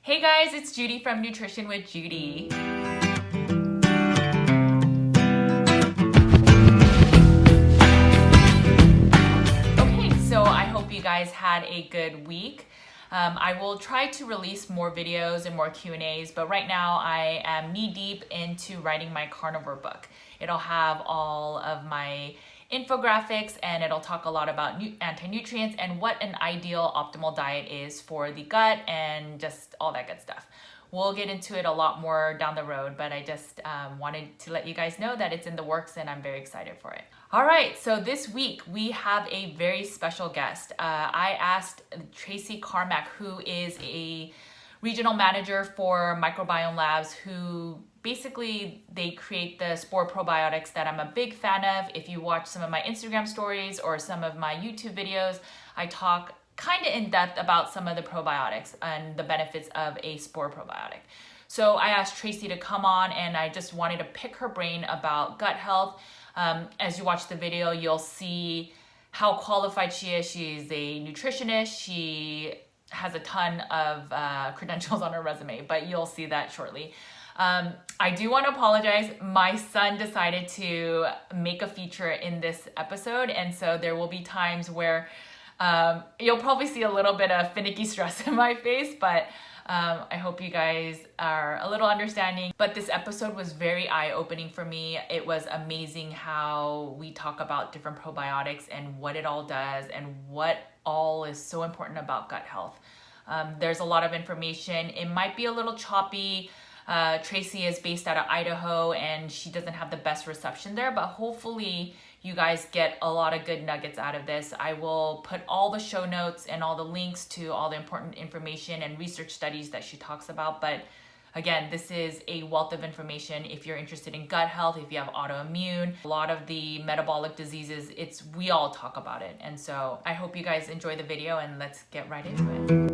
Hey guys, it's Judy from Nutrition with Judy. Okay, so I hope you guys had a good week. I will try to release more videos and more Q&As, but right now I am knee deep into writing my Carnivore book. It'll have all of my infographics and it'll talk a lot about anti-nutrients and what an ideal optimal diet is for the gut and just all that good stuff. We'll get into it a lot more down the road, but I just wanted to let you guys know that it's in the works and I'm very excited for it. All right, so this week we have a very special guest. I asked Tracy Carmack, who is a regional manager for Microbiome Labs, who basically they create the spore probiotics that I'm a big fan of. If you watch some of my Instagram stories or some of my YouTube videos, I talk kind of in depth about some of the probiotics and the benefits of a spore probiotic. So I asked Tracy to come on and I just wanted to pick her brain about gut health. As you watch the video, you'll see how qualified she is. She's a nutritionist. She has a ton of credentials on her resume, but you'll see that shortly. I do want to apologize. My son decided to make a feature in this episode, and so there will be times where you'll probably see a little bit of finicky stress in my face, but I hope you guys are a little understanding. But this episode was very eye-opening for me. It was amazing how we talk about different probiotics and what it all does and what all is so important about gut health. There's a lot of information. It might be a little choppy. Tracy is based out of Idaho and she doesn't have the best reception there, but hopefully you guys get a lot of good nuggets out of this. I will put all the show notes and all the links to all the important information and research studies that she talks about. But again, this is a wealth of information. If you're interested in gut health, if you have autoimmune, a lot of the metabolic diseases, we all talk about it. And so I hope you guys enjoy the video and let's get right into it.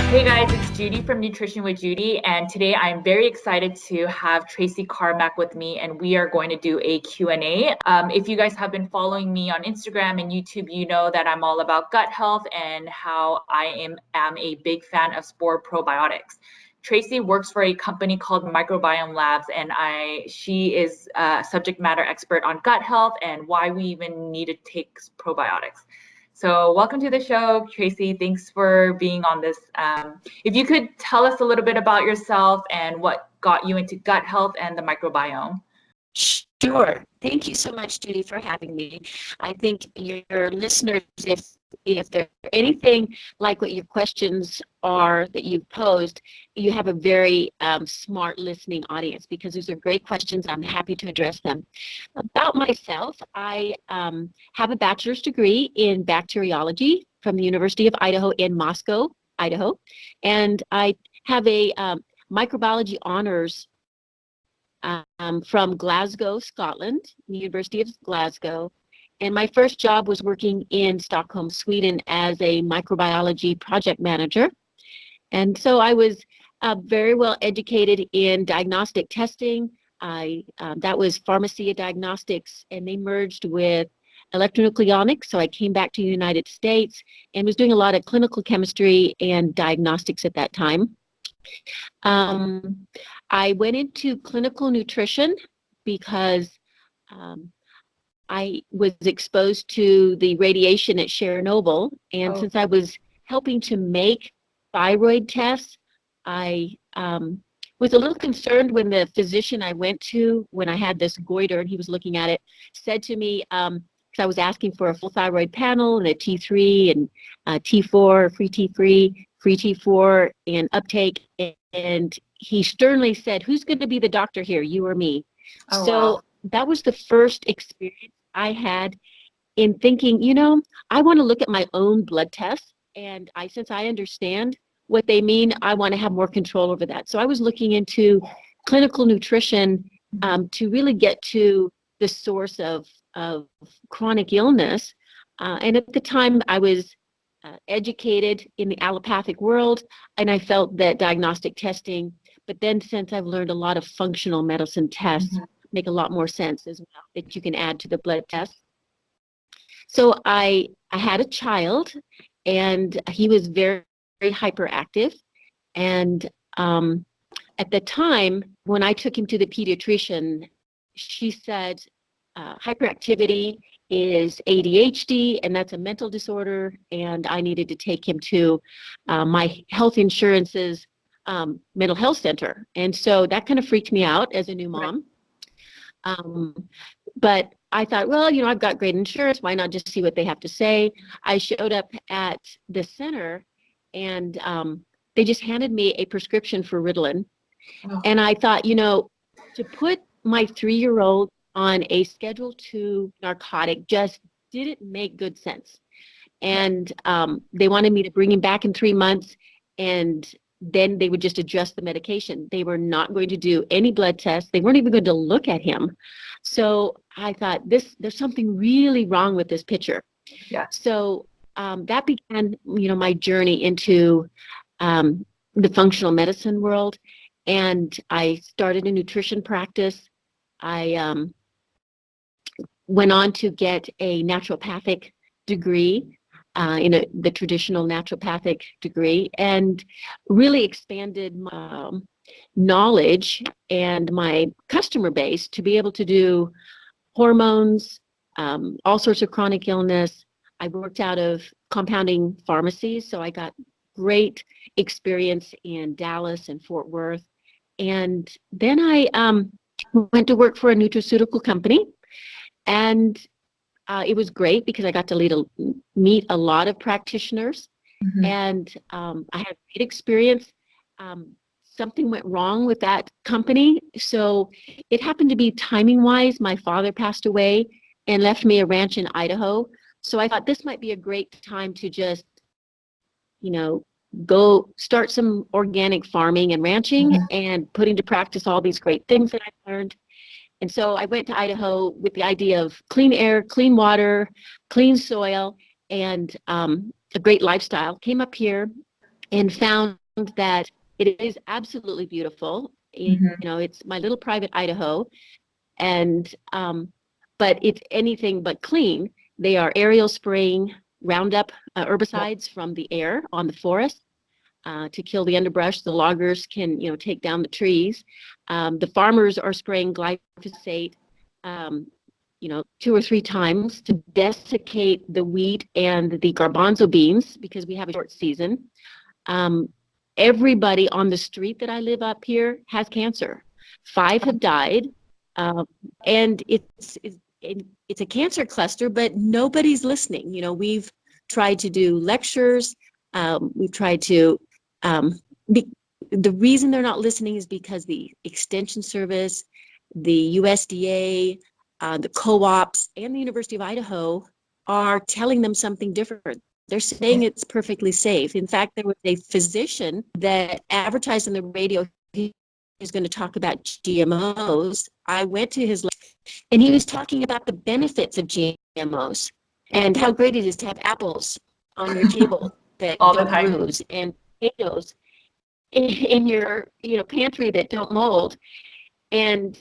Hey guys, it's Judy from Nutrition with Judy, and today I'm very excited to have Tracy Carmack with me, and we are going to do a Q&A. If you guys have been following me on Instagram and YouTube, you know that I'm all about gut health and how I am a big fan of spore probiotics. Tracy works for a company called Microbiome Labs, and she is a subject matter expert on gut health and why we even need to take probiotics. So welcome to the show, Tracy. Thanks for being on this. If you could tell us a little bit about yourself and what got you into gut health and the microbiome. Sure. Thank you so much, Judy, for having me. I think your listeners, if they're anything like what your questions are that you've posed, you have a very smart listening audience because these are great questions. I'm happy to address them. About myself, I have a bachelor's degree in bacteriology from the University of Idaho in Moscow, Idaho, and I have a microbiology honors from Glasgow, Scotland, the University of Glasgow. And my first job was working in Stockholm, Sweden as a microbiology project manager. And so I was very well educated in diagnostic testing. That was Pharmacia Diagnostics, and they merged with electronucleonics. So I came back to the United States and was doing a lot of clinical chemistry and diagnostics at that time. I went into clinical nutrition because I was exposed to the radiation at Chernobyl, and since I was helping to make thyroid tests, I was a little concerned when the physician I went to, when I had this goiter and he was looking at it, said to me, because I was asking for a full thyroid panel and a T3 and T4, free T4 and uptake, and he sternly said, "Who's going to be the doctor here, you or me?" Wow. That was the first experience I had in thinking, I want to look at my own blood tests, and since I understand what they mean, I want to have more control over that. So I was looking into clinical nutrition to really get to the source of chronic illness. And at the time, I was educated in the allopathic world, and I felt that diagnostic testing, but then since I've learned a lot of functional medicine tests make a lot more sense as well that you can add to the blood test. So I I had a child, and he was very, very hyperactive. And at the time, when I took him to the pediatrician, she said hyperactivity is ADHD, and that's a mental disorder, and I needed to take him to my health insurance's mental health center. And so that kind of freaked me out as a new mom. But I thought, well, I've got great insurance. Why not just see what they have to say? I showed up at the center, and they just handed me a prescription for Ritalin. Oh. And I thought, to put my 3-year-old on a Schedule II narcotic just didn't make good sense. And they wanted me to bring him back in 3 months, and then they would just adjust the medication. They were not going to do any blood tests. They weren't even going to look at him. So I thought, there's something really wrong with this picture. Yeah. So that began, my journey into the functional medicine world. And I started a nutrition practice. I went on to get a naturopathic degree, the traditional naturopathic degree, and really expanded my knowledge and my customer base to be able to do hormones, all sorts of chronic illness. I worked out of compounding pharmacies, so I got great experience in Dallas and Fort Worth. And then I went to work for a nutraceutical company, and it was great because I got to meet a lot of practitioners, and I had great experience. Something went wrong with that company, so it happened to be timing-wise. My father passed away and left me a ranch in Idaho, so I thought this might be a great time to just, go start some organic farming and ranching and put into practice all these great things that I learned. And so I went to Idaho with the idea of clean air, clean water, clean soil, and a great lifestyle. Came up here and found that it is absolutely beautiful. It's my little private Idaho, and but it's anything but clean. They are aerial spraying Roundup herbicides from the air on the forest to kill the underbrush. The loggers can, take down the trees. The farmers are spraying glyphosate, 2 or 3 times to desiccate the wheat and the garbanzo beans because we have a short season. Everybody on the street that I live up here has cancer. 5 have died, and it's a cancer cluster, but nobody's listening. We've tried to do lectures. We've tried to, the reason they're not listening is because the Extension Service, the USDA, the co-ops, and the University of Idaho are telling them something different. They're saying it's perfectly safe. In fact, there was a physician that advertised on the radio he was going to talk about GMOs. I went to his and he was talking about the benefits of GMOs and how great it is to have apples on your table that don't bruise and potatoes in your pantry that don't mold. And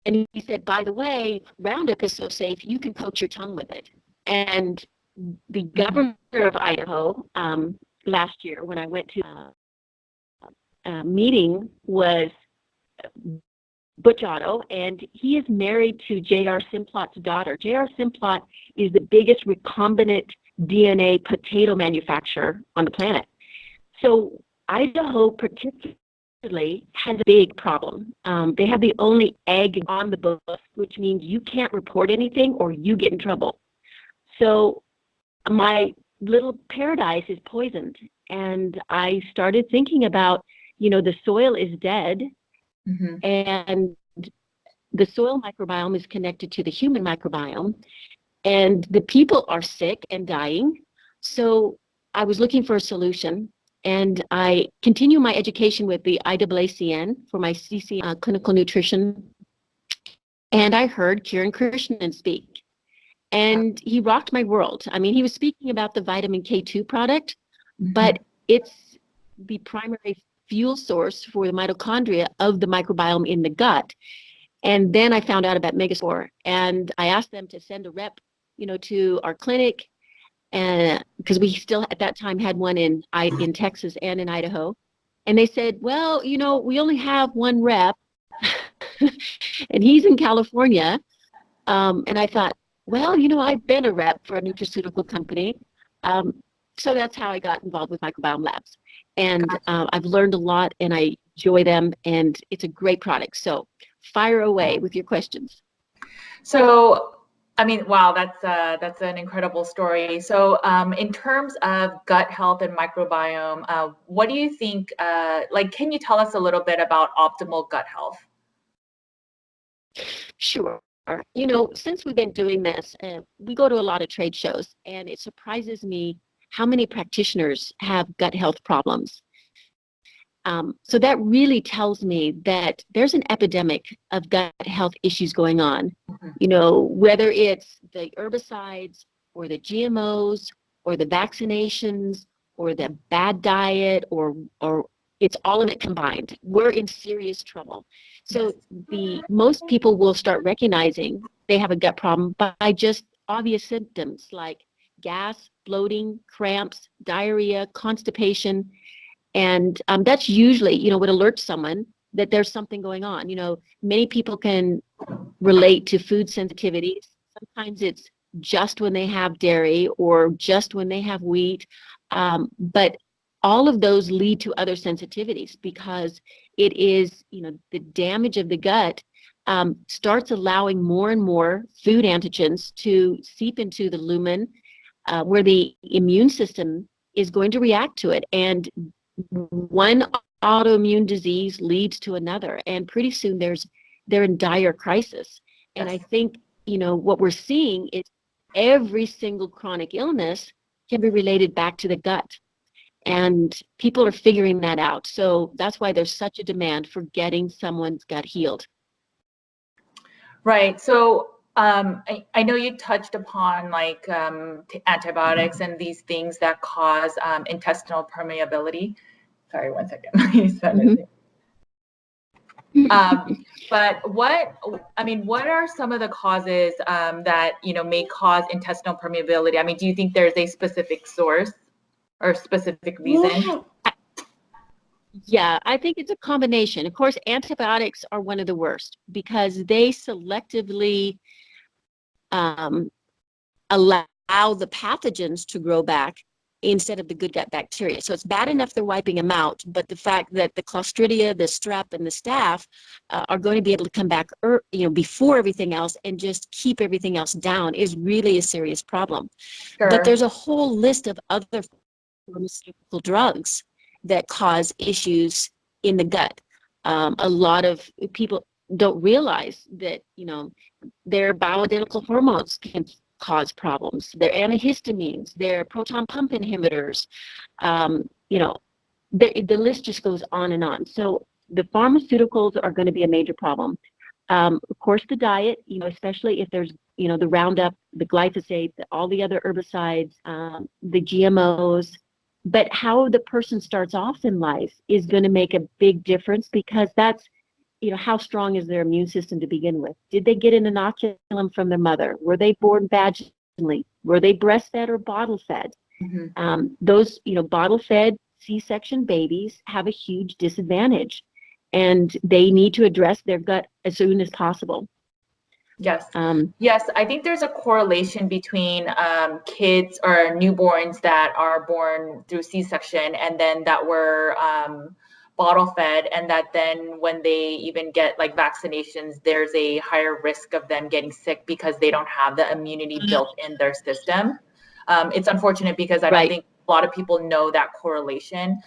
he said, by the way, Roundup is so safe you can coat your tongue with it. And the governor of Idaho last year, when I went to a meeting, was Butch Otto, and he is married to J.R. Simplot's daughter. J.R. Simplot is the biggest recombinant DNA potato manufacturer on the planet. So Idaho particularly has a big problem. They have the only egg on the books, which means you can't report anything or you get in trouble. So my little paradise is poisoned, and I started thinking about, the soil is dead, and the soil microbiome is connected to the human microbiome, and the people are sick and dying. So I was looking for a solution, and I continue my education with the IAACN for my CC clinical nutrition, and I heard Kiran Krishnan speak. And he rocked my world. I mean, he was speaking about the vitamin K2 product, but it's the primary fuel source for the mitochondria of the microbiome in the gut. And then I found out about Mega Spore, and I asked them to send a rep, to our clinic. and because we still at that time had one in Texas and in Idaho, and they said, well, we only have one rep, and he's in California. And I thought, well, I've been a rep for a nutraceutical company. Um, so that's how I got involved with Microbiome Labs. And I've learned a lot and I enjoy them, and it's a great product. So fire away with your questions. So, I mean, wow, that's an incredible story. So, in terms of gut health and microbiome, what do you think? Can you tell us a little bit about optimal gut health? Sure. Since we've been doing this, we go to a lot of trade shows, and it surprises me how many practitioners have gut health problems. So that really tells me that there's an epidemic of gut health issues going on. Whether it's the herbicides or the GMOs or the vaccinations or the bad diet or it's all of it combined. We're in serious trouble. So most people will start recognizing they have a gut problem by just obvious symptoms like gas, bloating, cramps, diarrhea, constipation. And that's usually, what alerts someone that there's something going on. Many people can relate to food sensitivities. Sometimes it's just when they have dairy or just when they have wheat. But all of those lead to other sensitivities because it is, the damage of the gut starts allowing more and more food antigens to seep into the lumen where the immune system is going to react to it. And one autoimmune disease leads to another, and pretty soon they're in dire crisis. And I think what we're seeing is every single chronic illness can be related back to the gut, and people are figuring that out. So that's why there's such a demand for getting someone's gut healed. Right. So I know you touched upon antibiotics and these things that cause intestinal permeability. Sorry, one second. But what are some of the causes that may cause intestinal permeability? I mean, do you think there's a specific source or specific reason? Yeah, I think it's a combination. Of course, antibiotics are one of the worst because they selectively allow the pathogens to grow back instead of the good gut bacteria. So it's bad enough they're wiping them out, but the fact that the Clostridia, the strep, and the staph are going to be able to come back, before everything else and just keep everything else down is really a serious problem. Sure. But there's a whole list of other pharmaceutical drugs that cause issues in the gut. A lot of people don't realize that, their bioidentical hormones can cause problems. They're antihistamines, they're proton pump inhibitors. The list just goes on and on. So the pharmaceuticals are going to be a major problem. Of course, the diet, especially if there's, the Roundup, the glyphosate, all the other herbicides, the GMOs. But how the person starts off in life is going to make a big difference because that's, how strong is their immune system to begin with? Did they get an inoculum from their mother? Were they born vaginally? Were they breastfed or bottle fed? Mm-hmm. Those, bottle fed C-section babies have a huge disadvantage, and they need to address their gut as soon as possible. Yes. Yes, I think there's a correlation between kids or newborns that are born through C-section and then that were bottle fed, and that then when they even get vaccinations, there's a higher risk of them getting sick because they don't have the immunity built in their system. It's unfortunate because I don't think a lot of people know that correlation.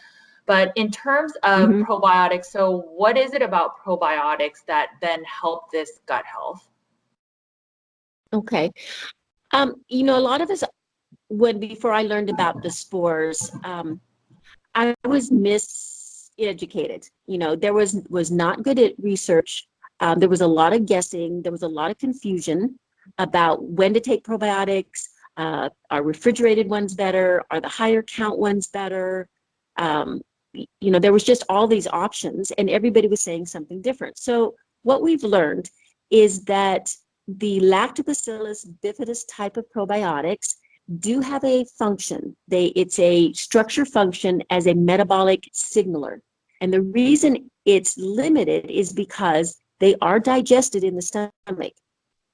But in terms of probiotics, so what is it about probiotics that then help this gut health? Okay. A lot of us, before I learned about the spores, I was miseducated. There was not good at research. There was a lot of guessing. There was a lot of confusion about when to take probiotics. Are refrigerated ones better? Are the higher count ones better? There was just all these options, and everybody was saying something different. So what we've learned is that the Lactobacillus bifidus type of probiotics, do have a function. It's a structure function as a metabolic signaler. And the reason it's limited is because they are digested in the stomach.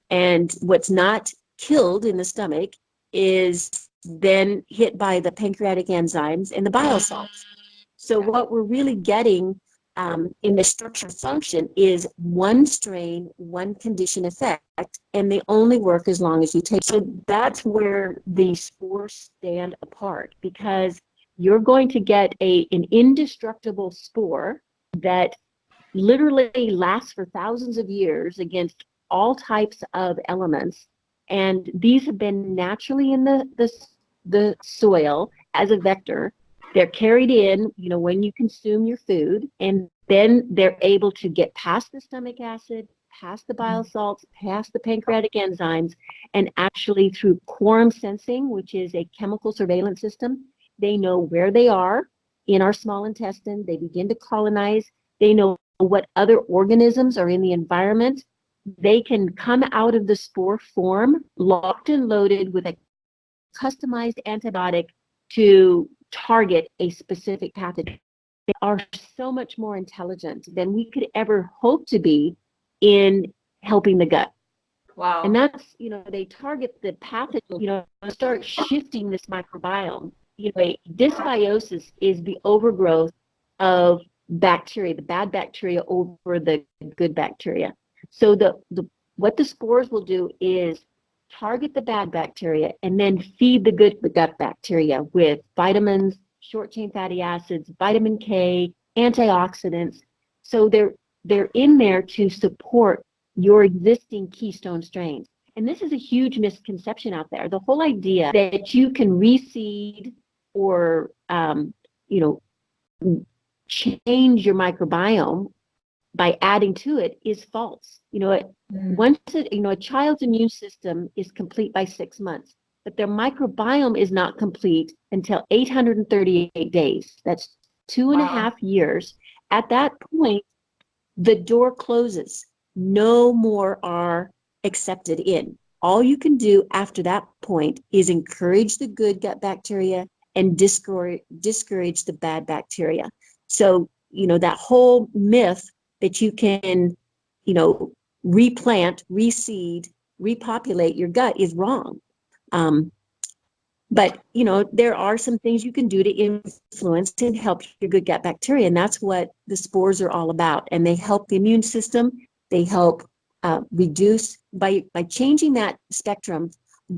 And what's not killed in the stomach is then hit by the pancreatic enzymes and the bile salts. So what we're really getting in the structure function is one strain, one condition effect, and they only work as long as you take. So that's where the spores stand apart, because you're going to get an indestructible spore that literally lasts for thousands of years against all types of elements. And these have been naturally in the soil as a vector. They're carried in, when you consume your food, and then they're able to get past the stomach acid, past the bile salts, past the pancreatic enzymes, and actually through quorum sensing, which is a chemical surveillance system, they know where they are in our small intestine. They begin to colonize. They know what other organisms are in the environment. They can come out of the spore form locked and loaded with a customized antibiotic to target a specific pathogen. They are so much more intelligent than we could ever hope to be in helping the gut. Wow. And that's, they target the pathogen, start shifting this microbiome. Dysbiosis is the overgrowth of bacteria, the bad bacteria over the good bacteria. So what the spores will do is target the bad bacteria and then feed the good gut bacteria with vitamins, short chain fatty acids, vitamin K, antioxidants. So they're in there to support your existing keystone strains. And this is a huge misconception out there. The whole idea that you can reseed or change your microbiome by adding to it is false. Once a child's immune system is complete by 6 months, but their microbiome is not complete until 838 days. That's 2.5 years. At that point, the door closes. No more are accepted in. All you can do after that point is encourage the good gut bacteria and discourage the bad bacteria. So, that whole myth that you can, replant, reseed, repopulate your gut is wrong. But, there are some things you can do to influence and help your good gut bacteria. And that's what the spores are all about. And they help the immune system. They help reduce, by changing that spectrum,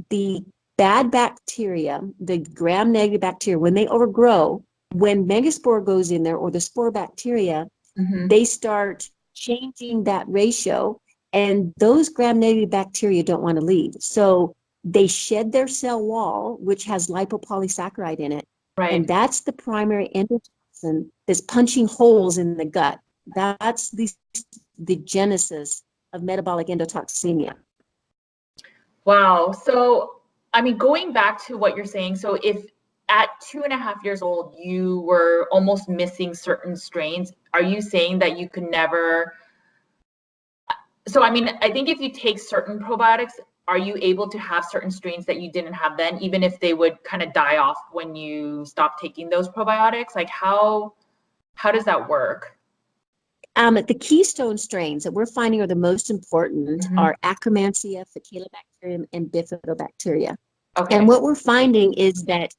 the bad bacteria, the gram-negative bacteria, when they overgrow, when megaspore goes in there or the spore bacteria, they start changing that ratio, and those gram-negative bacteria don't want to leave. So they shed their cell wall, which has lipopolysaccharide in it. Right. And that's the primary endotoxin that's punching holes in the gut. That's the genesis of metabolic endotoxemia. Wow. So, going back to what you're saying, so if at 2.5 years old, you were almost missing certain strains, are you saying that you could never? So, I think if you take certain probiotics, are you able to have certain strains that you didn't have then, even if they would kind of die off when you stop taking those probiotics? Like how does that work? The keystone strains that we're finding are the most important are Akkermansia, Faecalibacterium, and Bifidobacteria. Okay. And what we're finding is that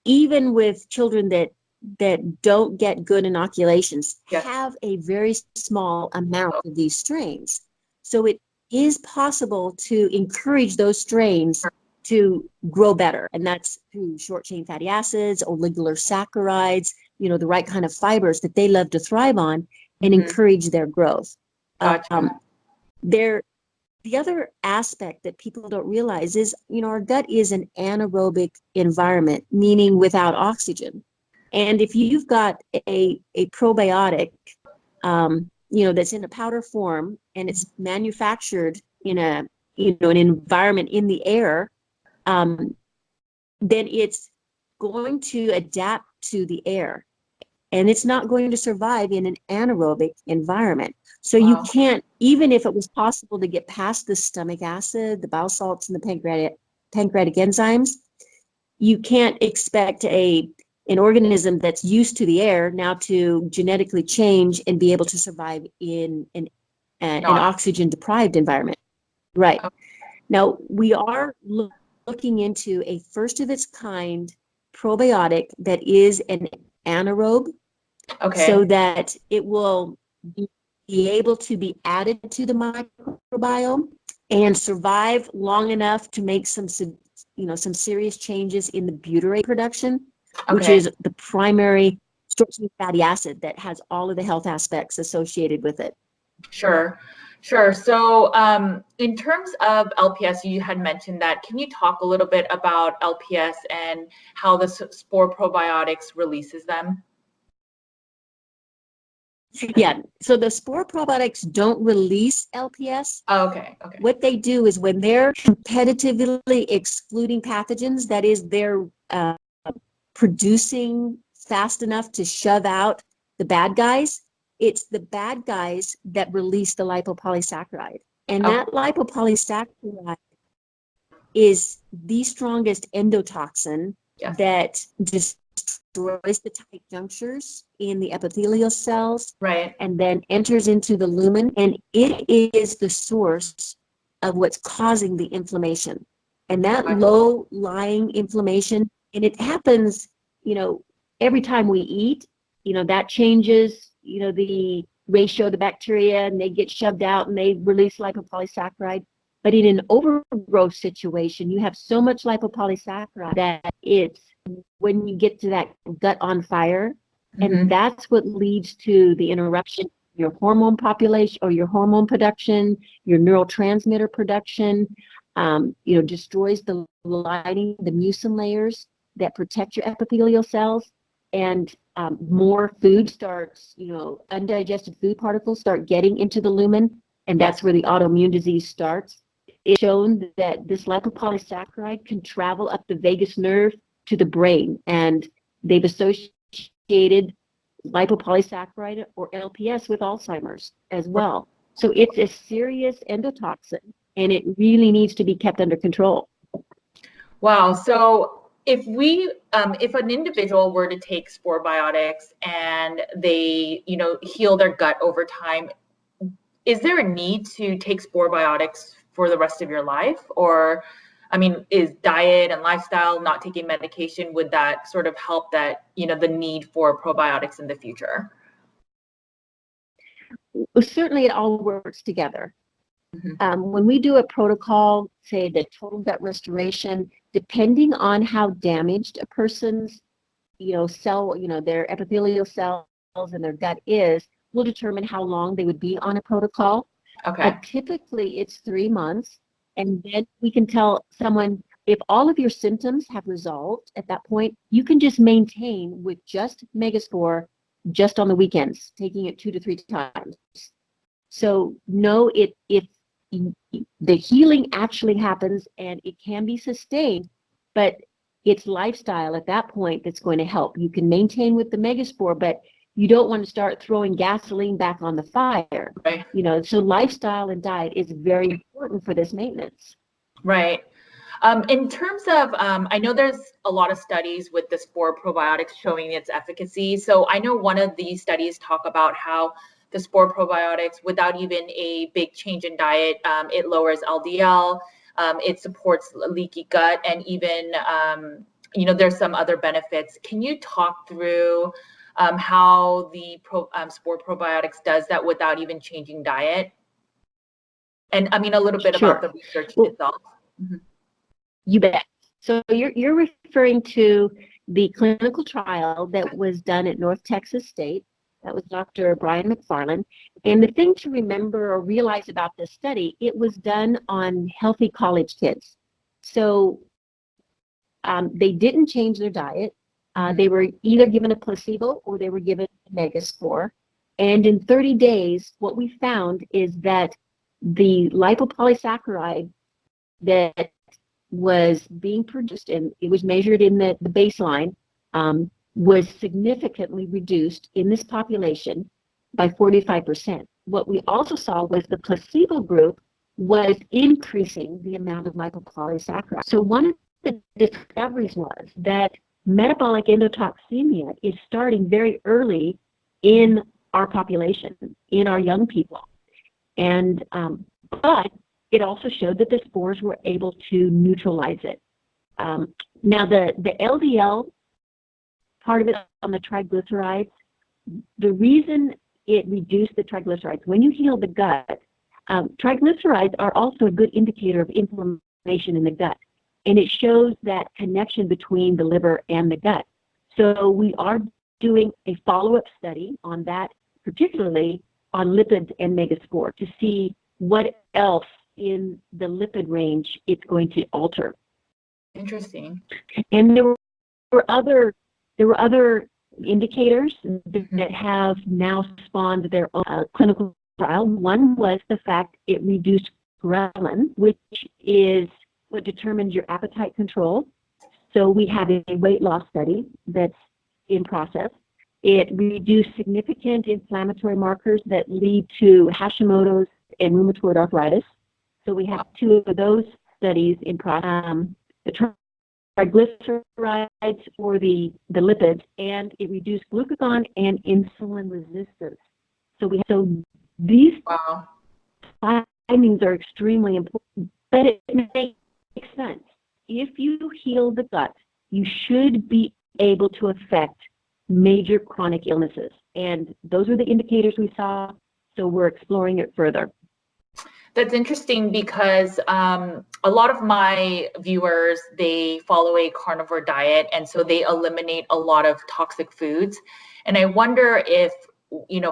even with children that don't get good inoculations, have a very small amount of these strains. So it is possible to encourage those strains to grow better. And that's through short chain fatty acids, oligosaccharides, the right kind of fibers that they love to thrive on and encourage their growth. Gotcha. The other aspect that people don't realize is, our gut is an anaerobic environment, meaning without oxygen. And if you've got a probiotic, that's in a powder form and it's manufactured in an environment in the air, then it's going to adapt to the air. And it's not going to survive in an anaerobic environment. So you can't, even if it was possible to get past the stomach acid, the bile salts, and the pancreatic pancreatic enzymes. You can't expect an organism that's used to the air now to genetically change and be able to survive in an oxygen deprived environment. Right. Okay. Now, we are looking into a first of its kind probiotic that is an anaerobe, so that it will be able to be added to the microbiome and survive long enough to make some serious changes in the butyrate production, which is the primary short-chain fatty acid that has all of the health aspects associated with it. Sure. So in terms of LPS, you had mentioned that. Can you talk a little bit about LPS and how the spore probiotics releases them? Yeah, so the spore probiotics don't release LPS. Oh, okay. What they do is when they're competitively excluding pathogens, that is, they're producing fast enough to shove out the bad guys, it's the bad guys that release the lipopolysaccharide. And that lipopolysaccharide is the strongest endotoxin that destroys the tight junctures in the epithelial cells, and then enters into the lumen, and it is the source of what's causing the inflammation. And that low-lying inflammation, and it happens, every time we eat, that changes, the ratio of the bacteria, and they get shoved out and they release lipopolysaccharide. But in an overgrowth situation, you have so much lipopolysaccharide that it's when you get to that gut on fire, and that's what leads to the interruption of your hormone population or your hormone production, your neurotransmitter production, destroys the lining, the mucin layers that protect your epithelial cells, and more food starts, undigested food particles start getting into the lumen, and that's where the autoimmune disease starts. It's shown that this lipopolysaccharide can travel up the vagus nerve to the brain, and they've associated lipopolysaccharide or LPS with Alzheimer's as well. So it's a serious endotoxin, and it really needs to be kept under control. Wow. So if an individual were to take spore biotics and they, heal their gut over time, is there a need to take spore biotics for the rest of your life? Or, is diet and lifestyle, not taking medication, would that sort of help that, the need for probiotics in the future? Well, certainly it all works together. When we do a protocol, say the total gut restoration, depending on how damaged a person's, their epithelial cells and their gut is, will determine how long they would be on a protocol. Typically, it's 3 months, and then we can tell someone if all of your symptoms have resolved at that point, you can just maintain with just Megaspore just on the weekends, taking it 2 to 3 times. So no, if the healing actually happens and it can be sustained, but it's lifestyle at that point that's going to help. You can maintain with the Megaspore, but you don't want to start throwing gasoline back on the fire. So lifestyle and diet is very important for this maintenance. Right. In terms of, I know there's a lot of studies with the spore probiotics showing its efficacy. So I know one of these studies talk about how the spore probiotics, without even a big change in diet, it lowers LDL, it supports leaky gut, and even, there's some other benefits. Can you talk through how the spore probiotics does that without even changing diet? And a little bit about the research itself. You bet. So you're referring to the clinical trial that was done at North Texas State. That was Dr. Brian McFarland. And the thing to remember or realize about this study, it was done on healthy college kids. So they didn't change their diet. They were either given a placebo or they were given a Megaspore. And in 30 days, what we found is that the lipopolysaccharide that was being produced, and it was measured in the baseline, was significantly reduced in this population by 45%. What we also saw was the placebo group was increasing the amount of lipopolysaccharide. So one of the discoveries was that metabolic endotoxemia is starting very early in our population, in our young people. And but it also showed that the spores were able to neutralize it. Now the LDL part of it on the triglycerides, the reason it reduced the triglycerides, when you heal the gut, triglycerides are also a good indicator of inflammation in the gut. And it shows that connection between the liver and the gut. So we are doing a follow-up study on that, particularly on lipids and Mega Spore, to see what else in the lipid range it's going to alter. Interesting. And there were other indicators that have now spawned their own clinical trial. One was the fact it reduced ghrelin, which is what determines your appetite control. So we have a weight loss study that's in process. It reduced significant inflammatory markers that lead to Hashimoto's and rheumatoid arthritis. So we have 2 of those studies in process. The triglycerides for the lipids, and it reduced glucagon and insulin resistance. So these findings are extremely important, but it makes sense. If you heal the gut, you should be able to affect major chronic illnesses. And those are the indicators we saw, so we're exploring it further. That's interesting because a lot of my viewers, they follow a carnivore diet, and so they eliminate a lot of toxic foods. And I wonder if,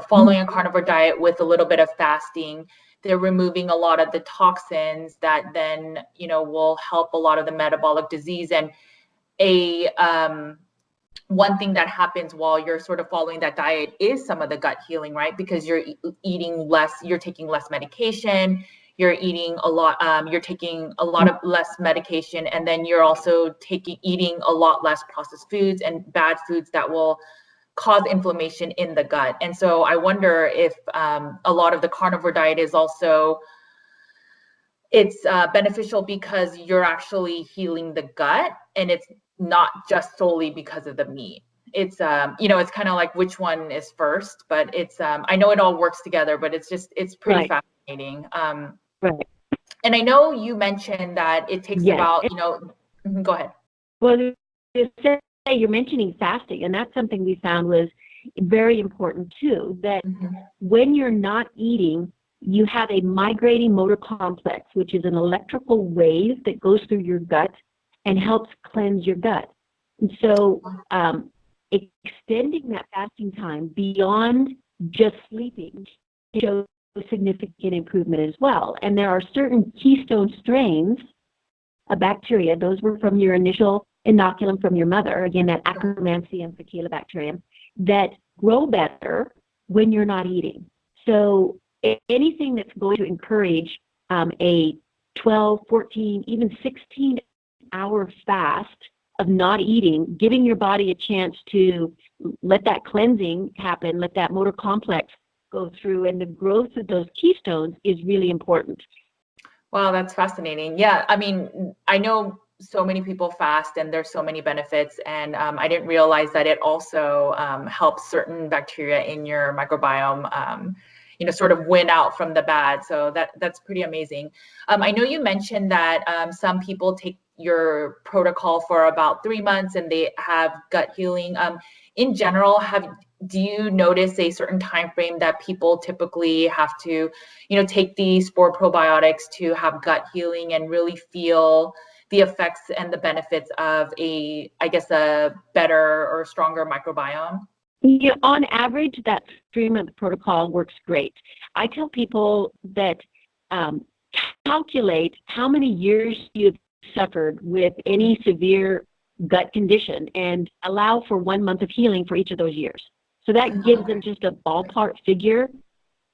following a carnivore diet with a little bit of fasting, they're removing a lot of the toxins that then, will help a lot of the metabolic disease. And one thing that happens while you're sort of following that diet is some of the gut healing, right? Because you're eating less, you're taking less medication, you're eating a lot, you're taking a lot of less medication, and then you're also eating a lot less processed foods and bad foods that will cause inflammation in the gut. And so I wonder if a lot of the carnivore diet is also, it's beneficial because you're actually healing the gut, and it's not just solely because of the meat. It's it's kind of like which one is first, but it's I know it all works together, but it's pretty fascinating. Right. And I know you mentioned that it takes about, go ahead. Well, you're mentioning fasting, and that's something we found was very important too, that when you're not eating, you have a migrating motor complex, which is an electrical wave that goes through your gut and helps cleanse your gut. And so extending that fasting time beyond just sleeping shows significant improvement as well. And there are certain keystone strains of bacteria, those were from your initial inoculum from your mother, again, that Akkermansia and Faecalibacterium, that grow better when you're not eating. So anything that's going to encourage a 12, 14, even 16-hour fast of not eating, giving your body a chance to let that cleansing happen, let that motor complex go through, and the growth of those keystones is really important. Wow, that's fascinating. Yeah, I mean, I know so many people fast and there's so many benefits, and I didn't realize that it also helps certain bacteria in your microbiome sort of win out from the bad. So that's pretty amazing. I know you mentioned that some people take your protocol for about 3 months and they have gut healing. In general, do you notice a certain time frame that people typically have to, take these spore probiotics to have gut healing and really feel the effects and the benefits of a better or stronger microbiome? Yeah, on average, that 3-month protocol works great. I tell people that calculate how many years you've suffered with any severe gut condition and allow for 1 month of healing for each of those years. So that gives them just a ballpark figure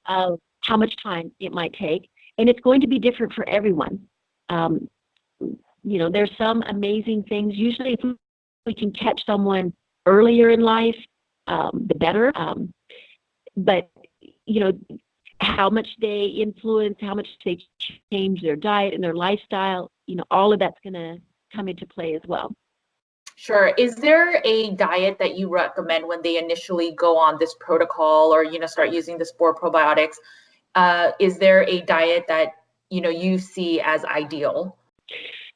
of how much time it might take. And it's going to be different for everyone. There's some amazing things. Usually if we can catch someone earlier in life, the better. But how much they influence, how much they change their diet and their lifestyle, all of that's going to come into play as well. Sure. Is there a diet that you recommend when they initially go on this protocol or, start using the Spore probiotics? Is there a diet that, you see as ideal?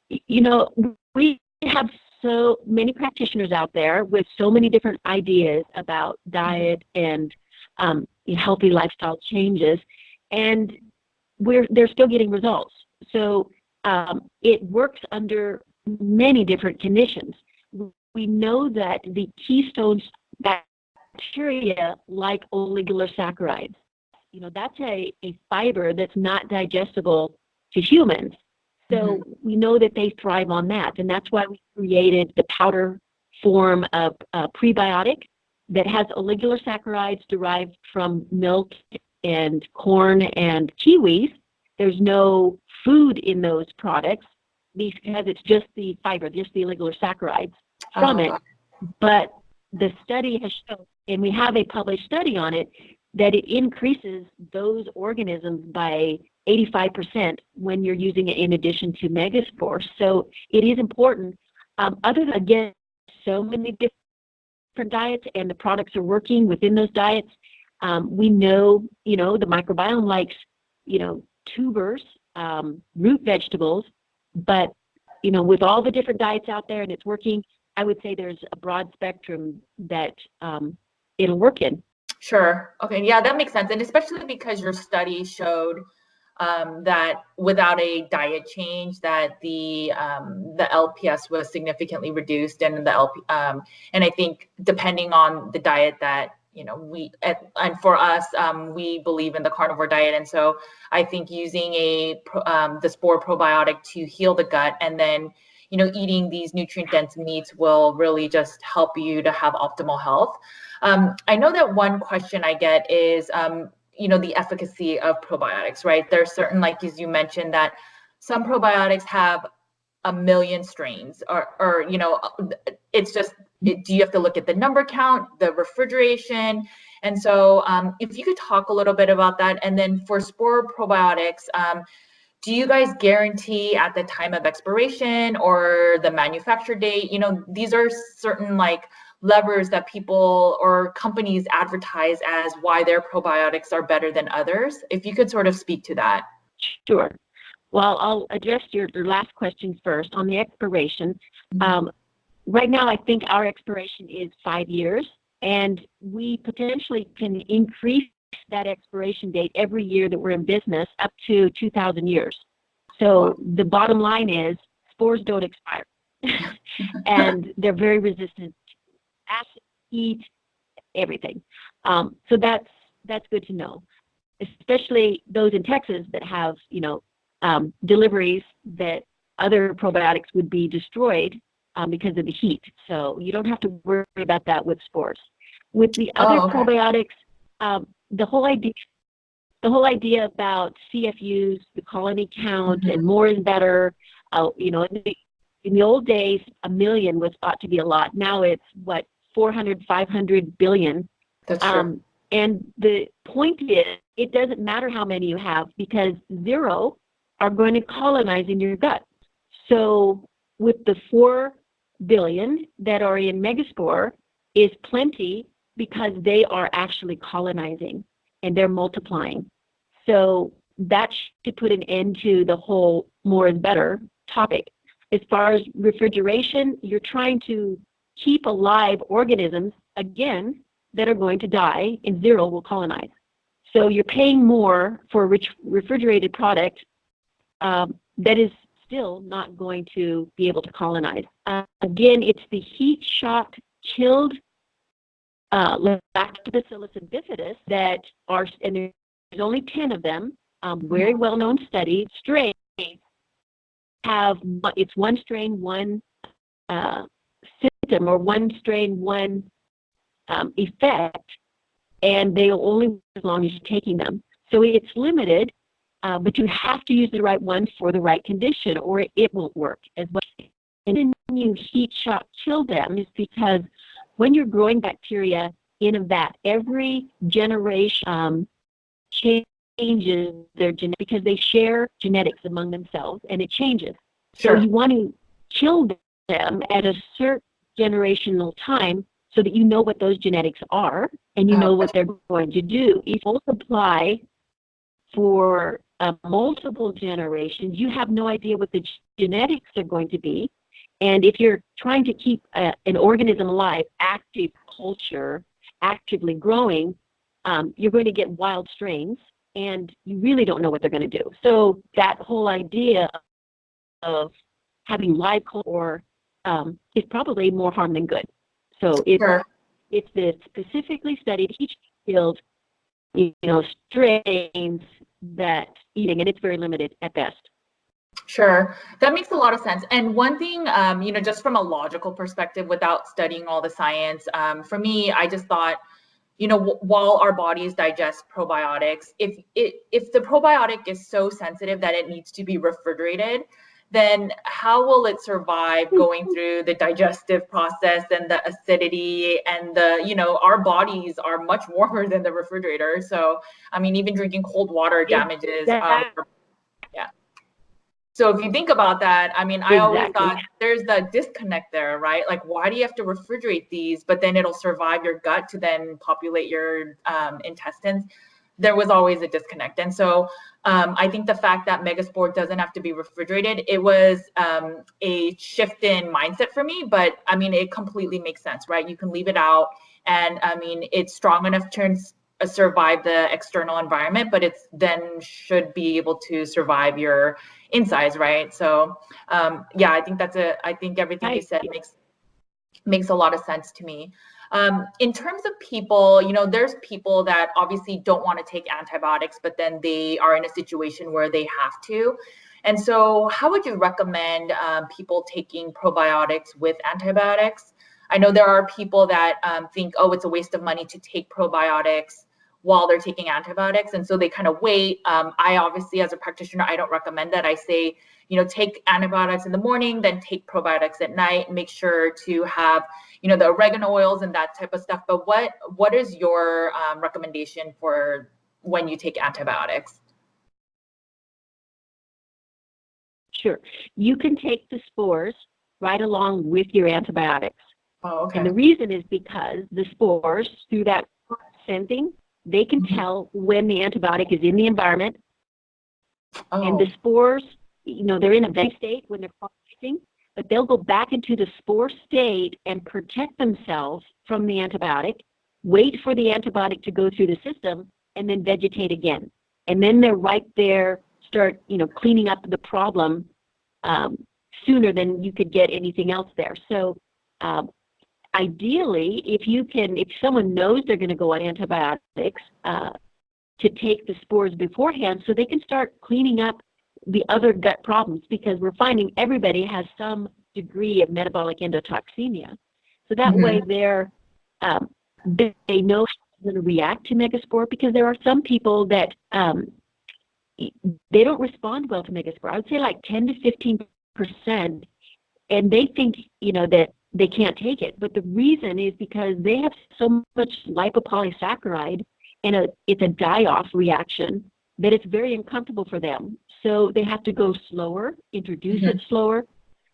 We have so many practitioners out there with so many different ideas about diet and healthy lifestyle changes, and they're still getting results. So it works under many different conditions. We know that the keystone bacteria like oligosaccharides. That's a fiber that's not digestible to humans. So we know that they thrive on that, and that's why we created the powder form of prebiotic that has oligosaccharides derived from milk and corn and kiwis. There's no food in those products because it's just the fiber, just the oligosaccharides from it. But the study has shown, and we have a published study on it, that it increases those organisms by 85% when you're using it in addition to megaspore. So it is important. Other than, again, so many different diets and the products are working within those diets. We know, the microbiome likes, tubers, root vegetables, but, with all the different diets out there and it's working, I would say there's a broad spectrum that it'll work in. Sure. Okay. Yeah, that makes sense. And especially because your study showed that without a diet change, that the LPS was significantly reduced, and and I think depending on the diet that and for us, we believe in the carnivore diet, and so I think using the Spore probiotic to heal the gut, and then eating these nutrient dense meats will really just help you to have optimal health. I know that one question I get is, the efficacy of probiotics, right? There's certain, like as you mentioned, that some probiotics have 1 million strains, or it's just, do you have to look at the number count, the refrigeration? And so if you could talk a little bit about that. And then for Spore probiotics, do you guys guarantee at the time of expiration or the manufacture date? These are certain levers that people or companies advertise as why their probiotics are better than others. If you could sort of speak to that. Sure. Well, I'll address your last question first on the expiration. Right now, I think our expiration is 5 years, and we potentially can increase that expiration date every year that we're in business up to 2,000 years. So the bottom line is spores don't expire, and they're very resistant to acid, heat, everything. So that's good to know, especially those in Texas that have deliveries that other probiotics would be destroyed because of the heat. So you don't have to worry about that with spores. With the other probiotics, the whole idea about CFUs, the colony count, and more is better. In the old days, 1 million was thought to be a lot. Now it's 400, 500 billion. That's true. And the point is, it doesn't matter how many you have because 0 are going to colonize in your gut. So with the 4 billion that are in megaspore is plenty because they are actually colonizing and they're multiplying. So that should put an end to the whole more is better topic. As far as refrigeration, you're trying to keep alive organisms, again, that are going to die, and 0 will colonize. So you're paying more for a refrigerated product that is still not going to be able to colonize. Again, it's the heat shock chilled Lactobacillus and bifidus that are, and there's only 10 of them, very well-known study strains have, it's one strain, one symptom, or one strain, one effect, and they'll only work as long as you're taking them. So it's limited, but you have to use the right one for the right condition, or it won't work as well. And then you heat shock chill them is because when you're growing bacteria in a vat, every generation change changes their genetic, because they share genetics among themselves, and it changes. Sure. So you want to kill them at a certain generational time so that you know what those genetics are and you know what they're going to do. If you multiply for multiple generations, you have no idea what the genetics are going to be. And if you're trying to keep an organism alive, active culture, actively growing, you're going to get wild strains, and you really don't know what they're going to do. So that whole idea of having live culture is probably more harm than good. So it's the specifically studied each field, strains that eating, and it's very limited at best. Sure, that makes a lot of sense. And one thing, just from a logical perspective, without studying all the science, for me, I just thought, while our bodies digest probiotics, if the probiotic is so sensitive that it needs to be refrigerated, then how will it survive going through the digestive process and the acidity and our bodies are much warmer than the refrigerator. So, I mean, even drinking cold water damages yeah. So if you think about that, I mean, I always thought there's the disconnect there, right? Like, why do you have to refrigerate these, but then it'll survive your gut to then populate your intestines? There was always a disconnect. And so I think the fact that Megaspore doesn't have to be refrigerated, it was a shift in mindset for me, but I mean, it completely makes sense, right? You can leave it out, and I mean, it's strong enough to survive the external environment, but it's then should be able to survive your insides, right? So I think I think everything you said makes a lot of sense to me. In terms of people, there's people that obviously don't want to take antibiotics, but then they are in a situation where they have to. And so how would you recommend people taking probiotics with antibiotics? I know there are people that think, oh, it's a waste of money to take probiotics while they're taking antibiotics. And so they kind of wait. I obviously, as a practitioner, I don't recommend that. I say, take antibiotics in the morning, then take probiotics at night. Make sure to have, the oregano oils and that type of stuff. But what is your recommendation for when you take antibiotics? Sure. You can take the spores right along with your antibiotics. Oh, okay. And the reason is because the spores, through that sensing, they can tell when the antibiotic is in the environment. Oh. And the spores, they're in a veggie state when they're processing, but they'll go back into the spore state and protect themselves from the antibiotic, wait for the antibiotic to go through the system, and then vegetate again. And then they're right there, start, cleaning up the problem sooner than you could get anything else there. So ideally, if someone knows they're going to go on antibiotics, to take the spores beforehand so they can start cleaning up the other gut problems, because we're finding everybody has some degree of metabolic endotoxemia. So that way they know how to react to Megaspore, because there are some people that they don't respond well to Megaspore. I would say like 10 to 15%, and they think, that they can't take it. But the reason is because they have so much lipopolysaccharide, and it's a die-off reaction, that it's very uncomfortable for them. So they have to go slower, introduce it slower.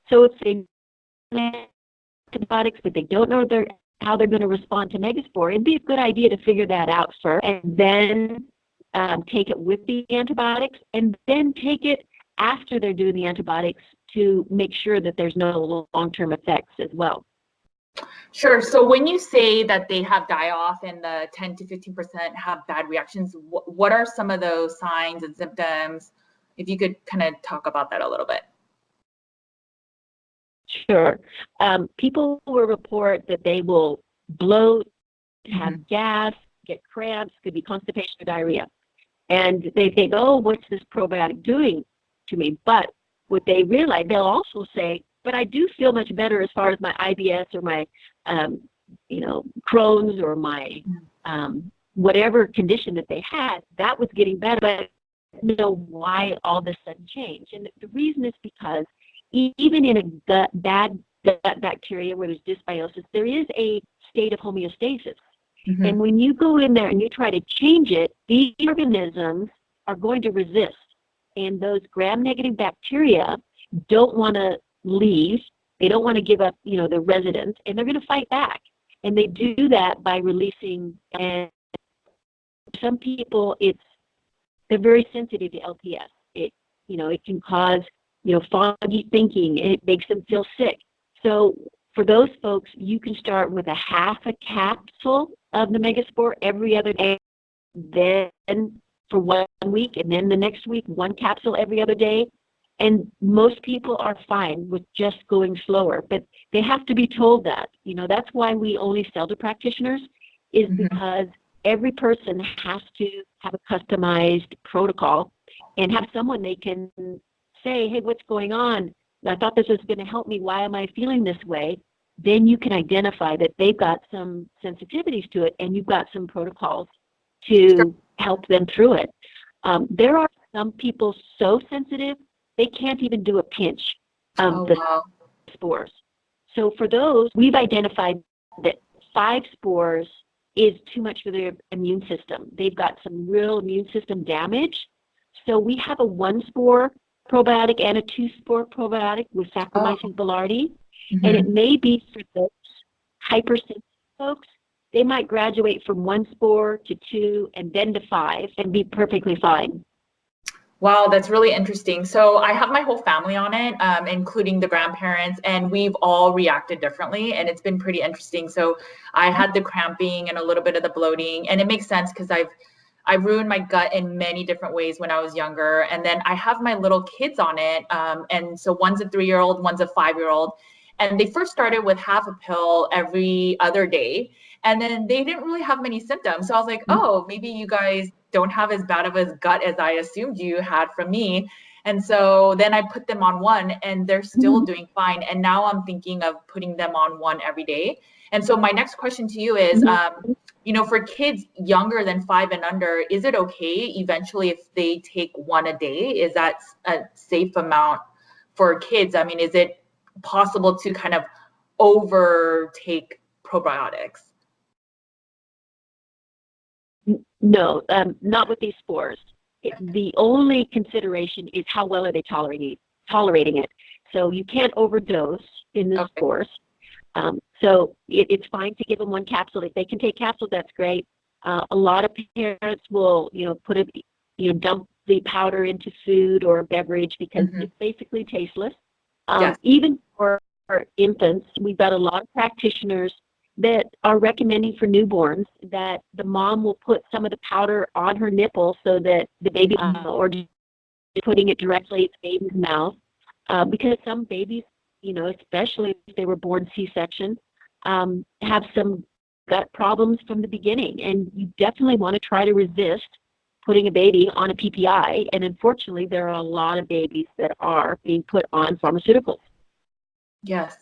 So if they antibiotics, but they don't know how they're going to respond to Megaspore, it'd be a good idea to figure that out first, and then take it with the antibiotics, and then take it after they're doing the antibiotics to make sure that there's no long-term effects as well. Sure. So when you say that they have die-off and the 10 to 15% have bad reactions, what are some of those signs and symptoms? If you could kind of talk about that a little bit. Sure. People will report that they will bloat, have gas, get cramps, could be constipation or diarrhea. And they think, oh, what's this probiotic doing to me? But what they realize, they'll also say, but I do feel much better as far as my IBS or my, Crohn's or my whatever condition that they had, that was getting better. But I don't know why all of a sudden change. And the reason is because even in a bad gut bacteria where there's dysbiosis, there is a state of homeostasis. And when you go in there and you try to change it, these organisms are going to resist. And those gram-negative bacteria don't want to leave. They don't want to give up, their residence, and they're going to fight back. And they do that by releasing. And some people, they're very sensitive to LPS. It can cause, foggy thinking. It makes them feel sick. So for those folks, you can start with a half a capsule of the Megaspore every other day, then for 1 week, and then the next week, 1 capsule every other day. And most people are fine with just going slower, but they have to be told that. That's why we only sell to practitioners, is because every person has to have a customized protocol and have someone they can say, hey, what's going on? I thought this was going to help me. Why am I feeling this way? Then you can identify that they've got some sensitivities to it, and you've got some protocols to help them through it. There are some people so sensitive, they can't even do a pinch of spores. So for those, we've identified that 5 spores is too much for their immune system. They've got some real immune system damage. So we have a 1-spore probiotic and a 2-spore probiotic with Saccharomyces boulardii. And it may be for those hypersensitive folks, they might graduate from 1 spore to 2 and then to 5 and be perfectly fine. Wow, that's really interesting. So I have my whole family on it, including the grandparents, and we've all reacted differently, and it's been pretty interesting. So I had the cramping and a little bit of the bloating, and it makes sense because I ruined my gut in many different ways when I was younger. And then I have my little kids on it, and so one's a 3-year-old, one's a 5-year-old, and they first started with half a pill every other day, and then they didn't really have many symptoms. So I was like, oh, maybe you guys don't have as bad of a gut as I assumed you had from me. And so then I put them on 1, and they're still doing fine. And now I'm thinking of putting them on 1 every day. And so my next question to you is, for kids younger than 5 and under, is it okay eventually if they take 1 a day? Is that a safe amount for kids? I mean, is it possible to kind of overtake probiotics? No, not with these spores. The only consideration is how well are they tolerating it. So you can't overdose in the spores. So it's fine to give them 1 capsule. If they can take capsules, that's great. A lot of parents will, dump the powder into food or beverage because it's basically tasteless. Even for infants, we've got a lot of practitioners that are recommending for newborns that the mom will put some of the powder on her nipple so that the baby, or just putting it directly in the baby's mouth, because some babies, especially if they were born C-section, have some gut problems from the beginning, and you definitely want to try to resist putting a baby on a PPI. And unfortunately, there are a lot of babies that are being put on pharmaceuticals. Yes.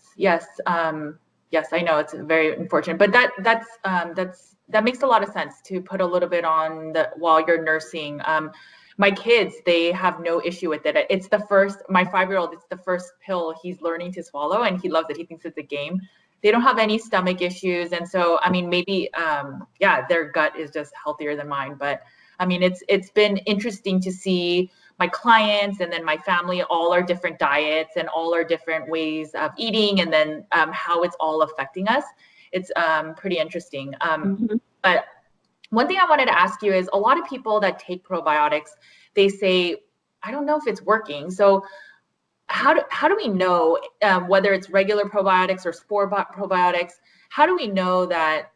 Yes, I know it's very unfortunate, but that makes a lot of sense to put a little bit on while you're nursing. My kids, they have no issue with it. It's my 5-year-old, it's the first pill he's learning to swallow, and he loves it. He thinks it's a game. They don't have any stomach issues. And so, I mean, maybe, their gut is just healthier than mine. But I mean, it's been interesting to see my clients and then my family, all our different diets and all our different ways of eating, and then how it's all affecting us. It's pretty interesting. But one thing I wanted to ask you is, a lot of people that take probiotics, they say, I don't know if it's working. So how do we know whether it's regular probiotics or spore probiotics? How do we know that,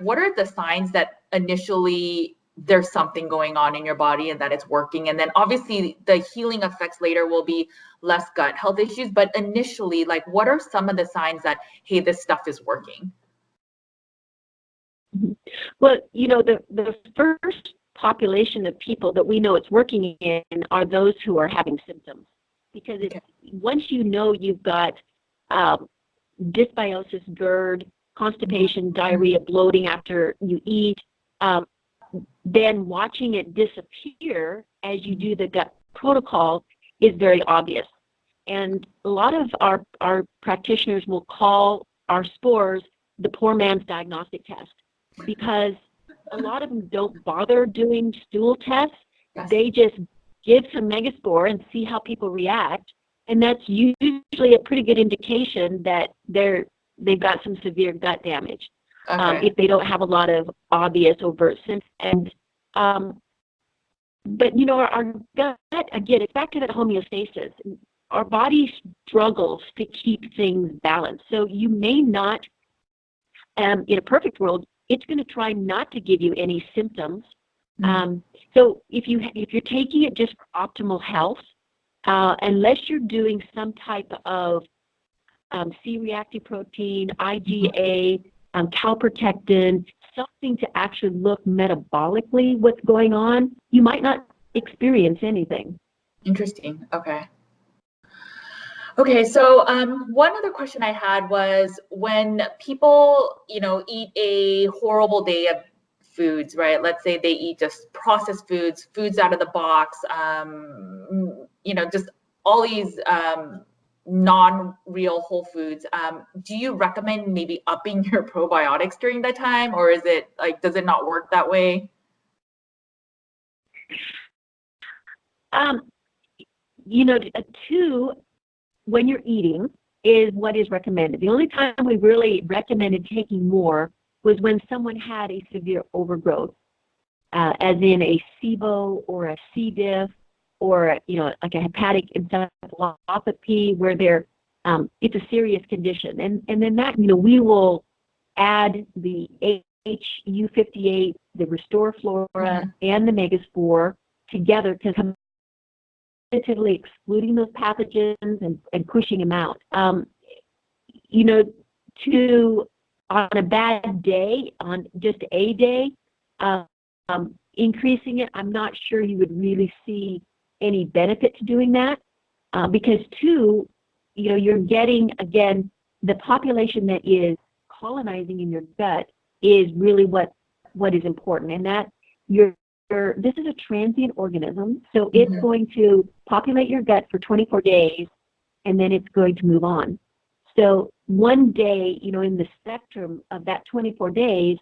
what are the signs that initially there's something going on in your body and that it's working? And then obviously the healing effects later will be less gut health issues. But initially, what are some of the signs that, hey, this stuff is working? Well, the first population of people that we know it's working in are those who are having symptoms. Because once you've got dysbiosis, GERD, constipation, diarrhea, bloating after you eat, then watching it disappear as you do the gut protocol is very obvious. And a lot of our practitioners will call our spores the poor man's diagnostic test, because a lot of them don't bother doing stool tests. Yes. they just give some megaspore and see how people react. And that's usually a pretty good indication that they've got some severe gut damage. Okay. If they don't have a lot of obvious overt symptoms. But our gut, again, it's back to that homeostasis. Our body struggles to keep things balanced. So you may not, in a perfect world, it's going to try not to give you any symptoms. So if you're taking it just for optimal health, unless you're doing some type of C-reactive protein, IgA, calprotectin, something to actually look metabolically what's going on, you might not experience anything. Interesting. Okay. Okay, so one other question I had was when people, eat a horrible day of foods, right? Let's say they eat just processed foods out of the box, just all these non-real whole foods. Do you recommend maybe upping your probiotics during that time, or is it does it not work that way? When you're eating is what is recommended. The only time we really recommended taking more was when someone had a severe overgrowth, as in a SIBO or a C. diff, or like a hepatic encephalopathy, where it's a serious condition, and then that we will add the HU58, the Restore Flora, and the Megaspore together to definitively excluding those pathogens and pushing them out. On a bad day, on just a day, increasing it, I'm not sure you would really see any benefit to doing that, because you're getting, again, the population that is colonizing in your gut is really what is important, and that this is a transient organism, so it's going to populate your gut for 24 days, and then it's going to move on. So one day, in the spectrum of that 24 days,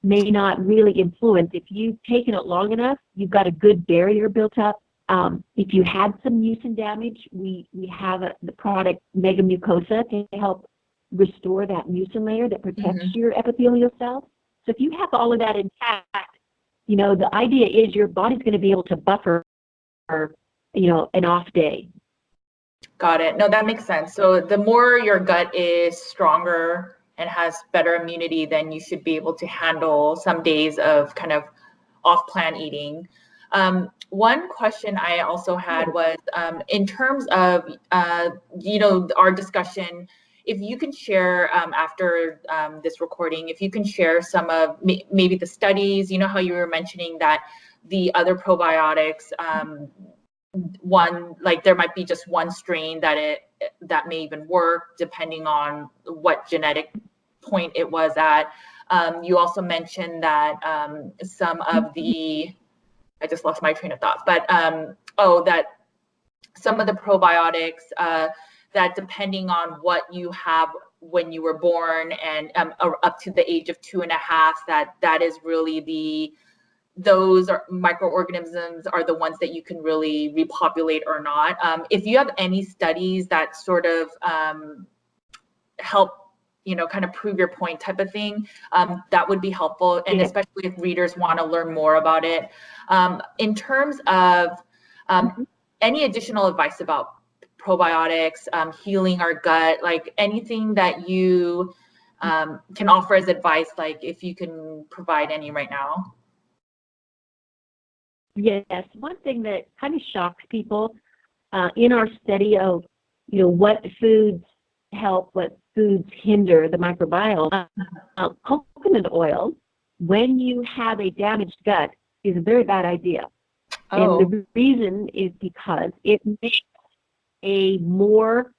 may not really influence. If you've taken it long enough, you've got a good barrier built up. If you had some mucin damage, we have the product Mega Mucosa to help restore that mucin layer that protects your epithelial cells. So if you have all of that intact, the idea is your body's going to be able to buffer, an off day. Got it. No, that makes sense. So the more your gut is stronger and has better immunity, then you should be able to handle some days of kind of off-plan eating. One question I also had was in terms of, our discussion, if you can share after this recording, if you can share some of maybe the studies, how you were mentioning that the other probiotics, there might be just one strain that may even work depending on what genetic point it was at. You also mentioned that some of the, I just lost my train of thought, but that some of the probiotics that depending on what you have when you were born and up to the age of 2.5, that is really those microorganisms are the ones that you can really repopulate or not. If you have any studies that sort of help, kind of prove your point type of thing, that would be helpful. And especially if readers want to learn more about it. In terms of any additional advice about probiotics, healing our gut, anything that you can offer as advice, if you can provide any right now. Yes, one thing that kind of shocks people in our study of, what foods help, what foods hinder the microbiome, coconut oil, when you have a damaged gut, is a very bad idea. Oh. And the reason is because it makes a more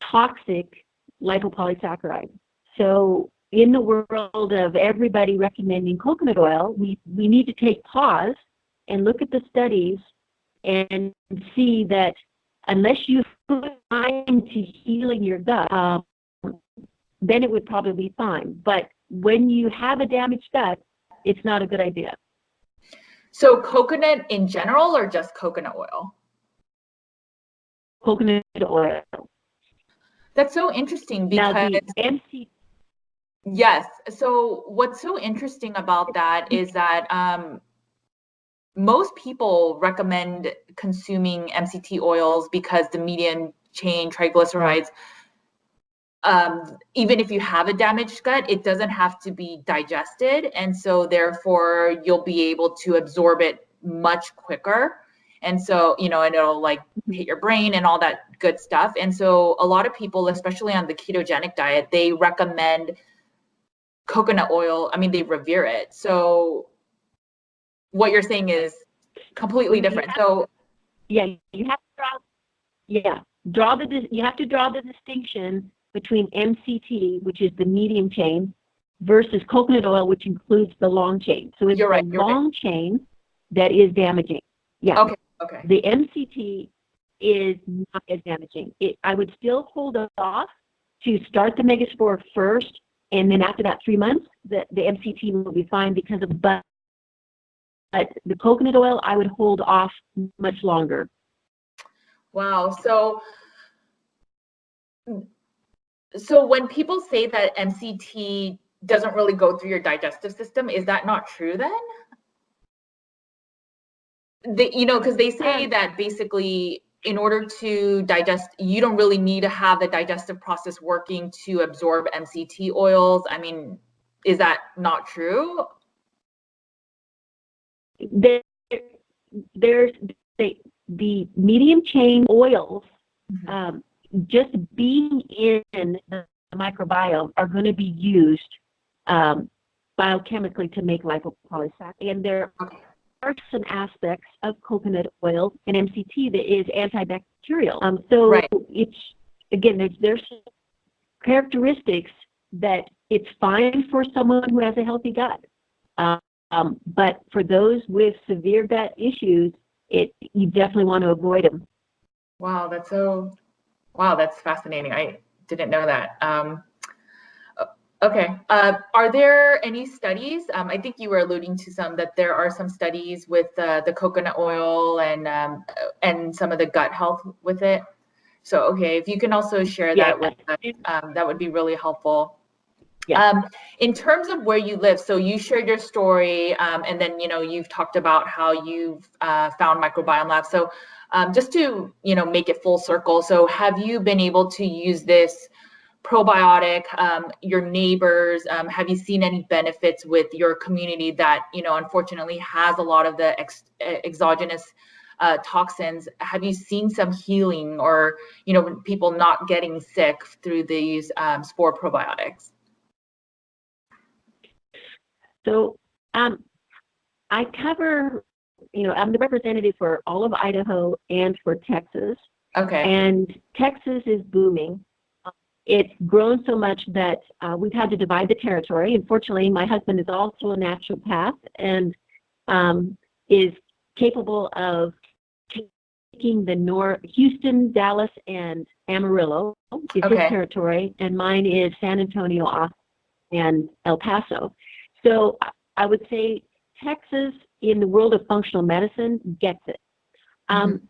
toxic lipopolysaccharide. So in the world of everybody recommending coconut oil, we need to take pause and look at the studies and see that unless you put time to healing your gut, then it would probably be fine. But when you have a damaged gut, it's not a good idea. So coconut in general or just coconut oil? Coconut oil. That's so interesting Now because the MC. yes. So what's so interesting about that is that most people recommend consuming MCT oils because the medium chain triglycerides, even if you have a damaged gut, it doesn't have to be digested. And so therefore you'll be able to absorb it much quicker. And so, you know, and it'll like hit your brain and all that good stuff. And so a lot of people, especially on the ketogenic diet, they recommend coconut oil. I mean, they revere it. So what you're saying is completely different. So yeah, you have to you have to draw the distinction between MCT, which is the medium chain, versus coconut oil, which includes the long chain. So it's the long chain that is damaging. Yeah. Okay. The MCT is not as damaging. I would still hold off to start the megaspore first, and then after that 3 months, the MCT will be fine because of but the coconut oil, I would hold off much longer. Wow. So when people say that MCT doesn't really go through your digestive system, is that not true then? Because they say that basically in order to digest, you don't really need to have the digestive process working to absorb MCT oils. I mean, is that not true? There's the medium chain oils, just being in the microbiome are going to be used biochemically to make lipopolysaccharide. And there are some aspects of coconut oil and MCT that is antibacterial. It's, again, there's characteristics that it's fine for someone who has a healthy gut. But for those with severe gut issues, you definitely want to avoid them. Wow, that's fascinating. I didn't know that. Okay. Are there any studies? I think you were alluding to some, that there are some studies with the coconut oil and some of the gut health with it. So, okay, if you can also share that with us, that would be really helpful. Yeah. In terms of where you live, so you shared your story, and then, you've talked about how you've found Microbiome Lab. So just to, make it full circle. So have you been able to use this probiotic, your neighbors? Have you seen any benefits with your community that, unfortunately has a lot of the exogenous toxins? Have you seen some healing or, people not getting sick through these spore probiotics? So I cover, I'm the representative for all of Idaho and for Texas. Okay. And Texas is booming. It's grown so much that we've had to divide the territory. Unfortunately, my husband is also a naturopath and is capable of taking the Houston, Dallas, and Amarillo is his territory, and mine is San Antonio, Austin, and El Paso. So I would say Texas, in the world of functional medicine, gets it.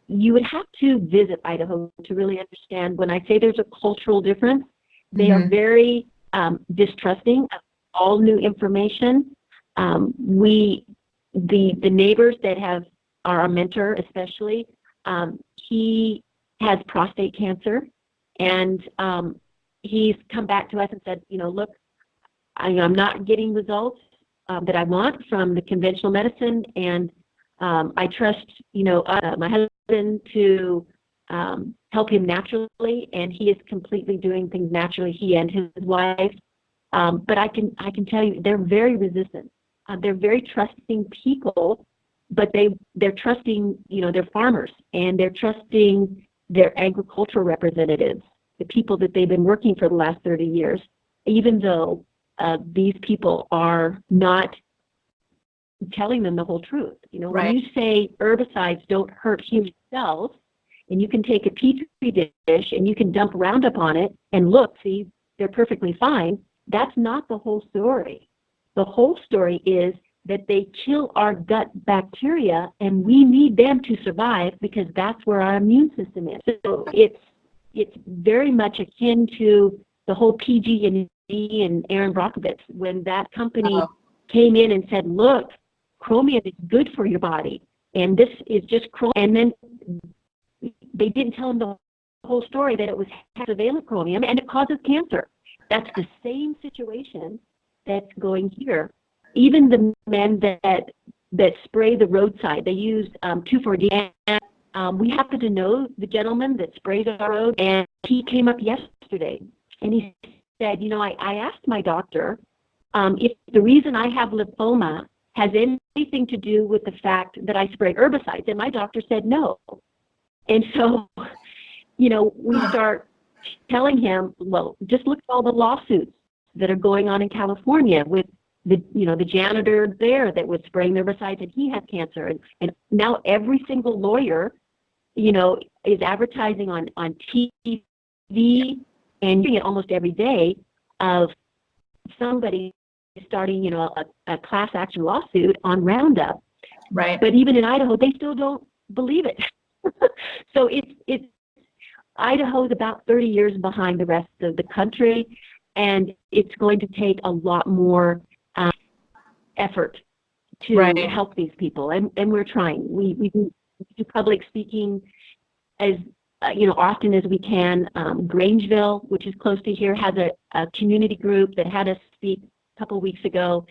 You would have to visit Idaho to really understand. When I say there's a cultural difference, they are very distrusting of all new information. The neighbors that are our mentor, especially, he has prostate cancer, and he's come back to us and said, look, I'm not getting results that I want from the conventional medicine, and I trust, my husband to help him naturally, and he is completely doing things naturally, he and his wife. But I can tell you, they're very resistant. They're very trusting people, but they're trusting, their farmers, and they're trusting their agricultural representatives, the people that they've been working for the last 30 years, even though these people are not telling them the whole truth. When you say herbicides don't hurt human cells, and you can take a petri dish and you can dump Roundup on it and look, see, they're perfectly fine, that's not the whole story. The whole story is that they kill our gut bacteria, and we need them to survive because that's where our immune system is. So it's very much akin to the whole PG&E and Aaron Brockovich, when that company came in and said, look, chromium is good for your body, and this is just chromium. And then they didn't tell them the whole story, that it was hexavalent chromium and it causes cancer. That's the same situation that's going here. Even the men that spray the roadside, they use 2,4-D. And we happen to know the gentleman that sprays our road, and he came up yesterday and he said, you know, I asked my doctor if the reason I have lymphoma has anything to do with the fact that I spray herbicides, and my doctor said no. And so, you know, we start telling him, well, just look at all the lawsuits that are going on in California with the janitor there that was spraying the herbicides, and he had cancer. And now every single lawyer, you know, is advertising on TV and doing it almost every day of somebody starting, you know, a class action lawsuit on Roundup. Right. But even in Idaho, they still don't believe it. So it's Idaho's about 30 years behind the rest of the country, and it's going to take a lot more effort to help these people, and we're trying. We do public speaking as you know, often as we can. Grangeville, which is close to here, has a community group that had us speak a couple of weeks ago,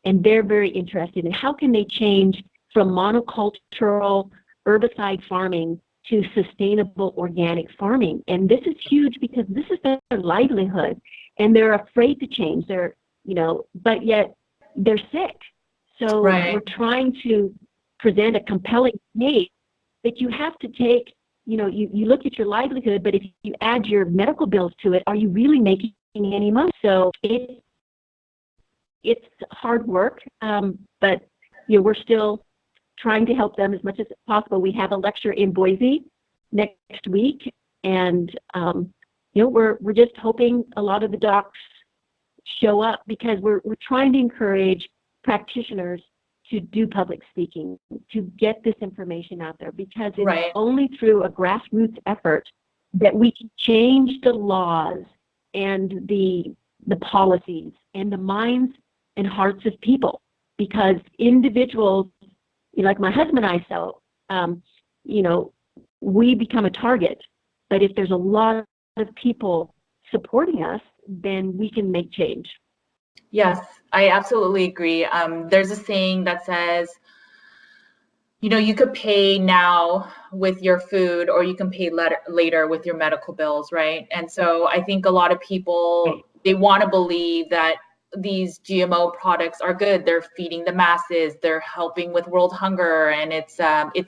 and they're very interested in how can they change from monocultural herbicide farming to sustainable organic farming. And this is huge because this is their livelihood, and they're afraid to change. They're, you know, but yet they're sick. So we're trying to present a compelling case that you have to take, you know, you look at your livelihood, but if you add your medical bills to it, are you really making any money? So it's hard work, but you know, we're still trying to help them as much as possible. We have a lecture in Boise next week, and you know, we're just hoping a lot of the docs show up, because we're trying to encourage practitioners to do public speaking, to get this information out there, because it's only through a grassroots effort that we can change the laws and the policies and the minds and hearts of people. Because individuals, you know, like my husband and I, so you know, we become a target, but if there's a lot of people supporting us, then we can make change. Yes, I absolutely agree. There's a saying that says, you know, you could pay now with your food, or you can pay later with your medical bills, right? And so I think a lot of people, they want to believe that these GMO products are good. They're feeding the masses. They're helping with world hunger. And it's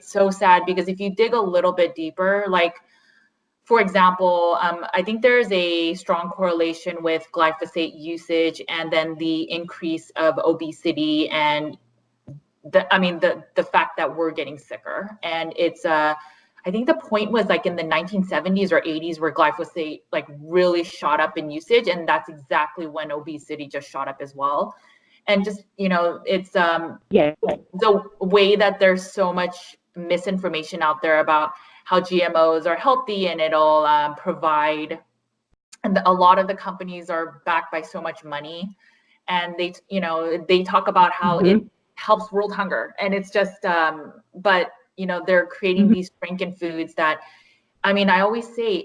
so sad, because if you dig a little bit deeper, like, for example, I think there's a strong correlation with glyphosate usage and then the increase of obesity and the fact that we're getting sicker. And it's I think the point was like in the 1970s or 80s where glyphosate like really shot up in usage, and that's exactly when obesity just shot up as well. And just, you know, it's the way that there's so much misinformation out there about how GMOs are healthy and it'll provide, and a lot of the companies are backed by so much money, and they talk about how it helps world hunger, and it's just but you know, they're creating these Franken foods that, I mean, I always say,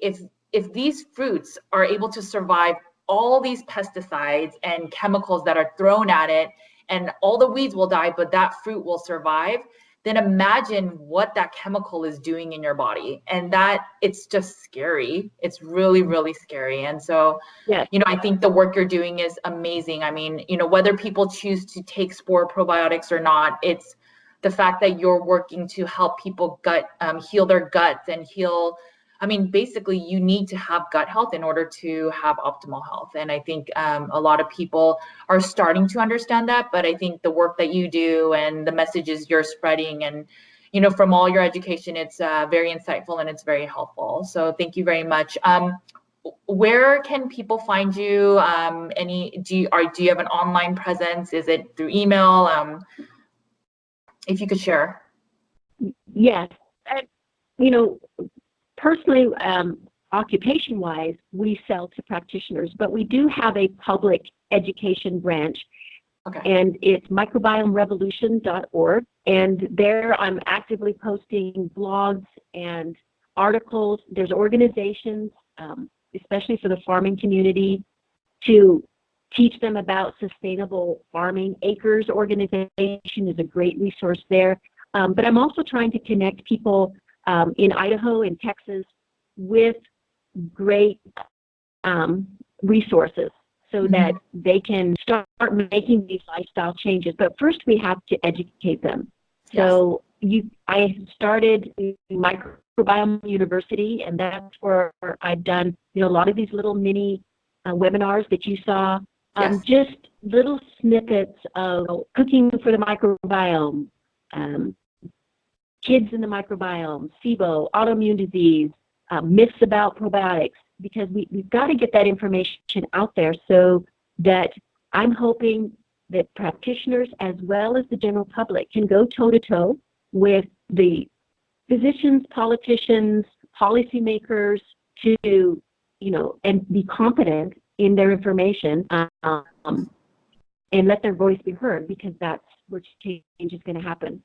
if these fruits are able to survive all these pesticides and chemicals that are thrown at it, and all the weeds will die, but that fruit will survive, then imagine what that chemical is doing in your body. And that, it's just scary. It's really, really scary. And so, you know, I think the work you're doing is amazing. I mean, you know, whether people choose to take spore probiotics or not, it's the fact that you're working to help people heal their guts and heal. I mean, basically, you need to have gut health in order to have optimal health. And I think a lot of people are starting to understand that. But I think the work that you do and the messages you're spreading, and, you know, from all your education, it's very insightful and it's very helpful. So thank you very much. Where can people find you? Do you have an online presence? Is it through email? if you could share. Yes. You know, personally, occupation-wise, we sell to practitioners, but we do have a public education branch, and it's microbiomerevolution.org. And there I'm actively posting blogs and articles. There's organizations, especially for the farming community, to teach them about sustainable farming. Acres organization is a great resource there. But I'm also trying to connect people in Idaho and Texas with great resources so that they can start making these lifestyle changes. But first we have to educate them. Yes. So I started Microbiome University, and that's where I've done a lot of these little mini webinars that you saw. Yes. Just little snippets of cooking for the microbiome, kids in the microbiome, SIBO, autoimmune disease, myths about probiotics, because we've got to get that information out there so that I'm hoping that practitioners as well as the general public can go toe-to-toe with the physicians, politicians, policymakers to, and be competent in their information and let their voice be heard, because that's where change is going to happen.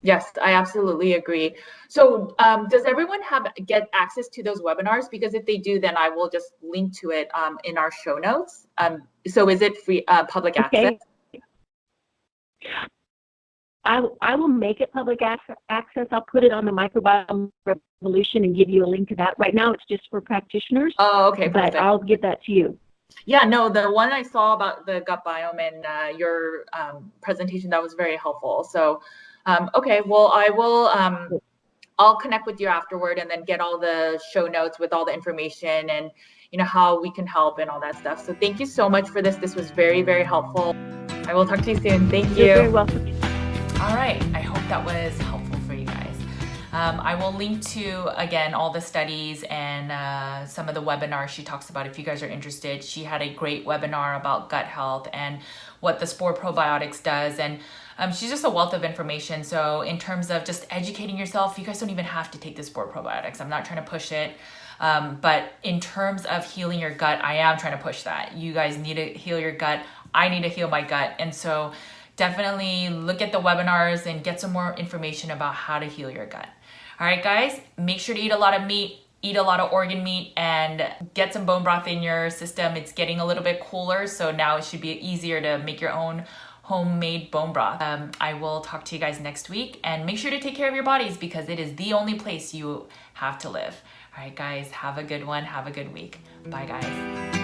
Yes, I absolutely agree. So does everyone get access to those webinars? Because if they do, then I will just link to it in our show notes. So is it free, public access? I will make it public access. I'll put it on the Microbiome Revolution and give you a link to that. Right now it's just for practitioners. Oh, okay. Perfect. But I'll get that to you. Yeah, no, the one I saw about the gut biome and your presentation, that was very helpful. So okay, well, I will, I'll connect with you afterward and then get all the show notes with all the information and, how we can help and all that stuff. So thank you so much for this. This was very, very helpful. I will talk to you soon. Thank you. You're very welcome. All right. I hope that was helpful for you guys. I will link to, again, all the studies and some of the webinars she talks about if you guys are interested. She had a great webinar about gut health and what the Spore Probiotics does. And she's just a wealth of information. So in terms of just educating yourself, you guys don't even have to take the Spore Probiotics. I'm not trying to push it. But in terms of healing your gut, I am trying to push that. You guys need to heal your gut. I need to heal my gut. And so definitely look at the webinars and get some more information about how to heal your gut. All right, guys, make sure to eat a lot of meat, eat a lot of organ meat, and get some bone broth in your system. It's getting a little bit cooler, so now it should be easier to make your own homemade bone broth. I will talk to you guys next week, and make sure to take care of your bodies because it is the only place you have to live. All right, guys, have a good one. Have a good week. Bye, guys.